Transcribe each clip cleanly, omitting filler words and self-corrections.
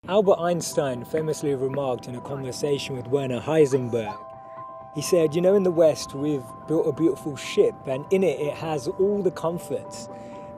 Albert Einstein famously remarked in a conversation with Werner Heisenberg, he said, in the West we've built a beautiful ship and in it has all the comforts.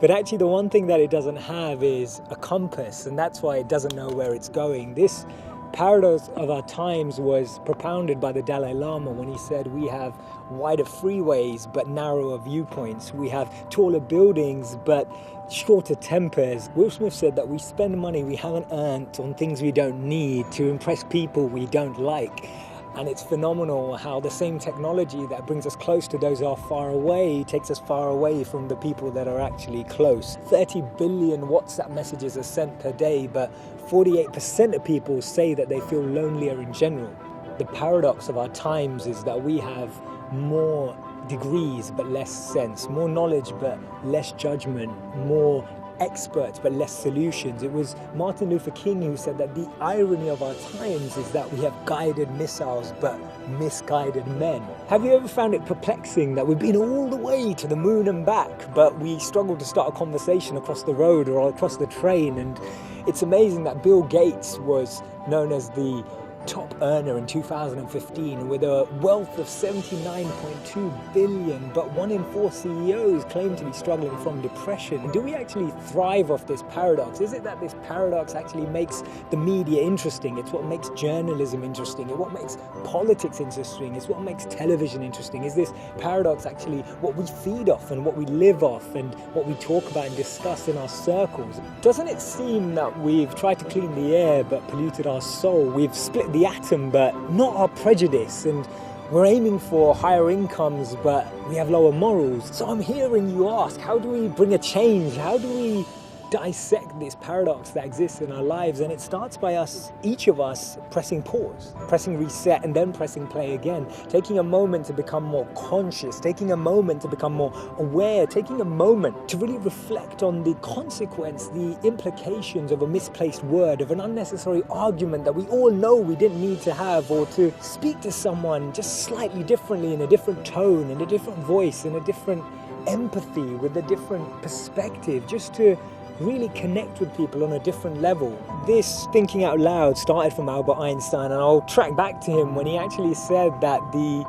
But actually the one thing that it doesn't have is a compass, and that's why it doesn't know where it's going. This paradox of our times was propounded by the Dalai Lama when he said we have wider freeways but narrower viewpoints. We have taller buildings but shorter tempers. Will Smith said that we spend money we haven't earned on things we don't need to impress people we don't like. And it's phenomenal how the same technology that brings us close to those who are far away takes us far away from the people that are actually close. 30 billion WhatsApp messages are sent per day, but 48% of people say that they feel lonelier in general. The paradox of our times is that we have more degrees but less sense, more knowledge but less judgment, more experts but less solutions. It was Martin Luther King who said that the irony of our times is that we have guided missiles but misguided men. Have you ever found it perplexing that we've been all the way to the moon and back, but we struggle to start a conversation across the road or across the train? And it's amazing that Bill Gates was known as the top earner in 2015 with a wealth of 79.2 billion, but 1 in 4 CEOs claim to be struggling from depression. Do we actually thrive off this paradox? Is it that this paradox actually makes the media interesting? It's what makes journalism interesting. It's what makes politics interesting. It's what makes television interesting. Is this paradox actually what we feed off and what we live off and what we talk about and discuss in our circles? Doesn't it seem that we've tried to clean the air but polluted our soul? We've split the atom but not our prejudice, and we're aiming for higher incomes but we have lower morals. So I'm hearing you ask, how do we bring a change? How do we dissect this paradox that exists in our lives? And it starts by us, each of us, pressing pause, pressing reset, and then pressing play again, taking a moment to become more conscious, taking a moment to become more aware, taking a moment to really reflect on the consequence, the implications of a misplaced word, of an unnecessary argument that we all know we didn't need to have, or to speak to someone just slightly differently, in a different tone, in a different voice, in a different empathy, with a different perspective, just to really connect with people on a different level. This thinking out loud started from Albert Einstein, and I'll track back to him when he actually said that the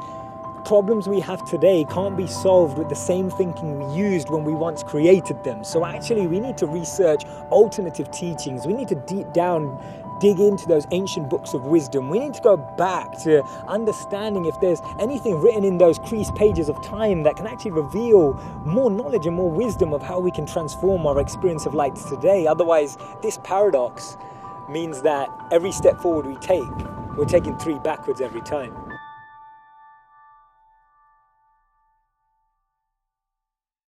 problems we have today can't be solved with the same thinking we used when we once created them. So actually we need to research alternative teachings. We need to dig into those ancient books of wisdom. We need to go back to understanding if there's anything written in those creased pages of time that can actually reveal more knowledge and more wisdom of how we can transform our experience of light today. Otherwise, this paradox means that every step forward we take, we're taking 3 backwards every time.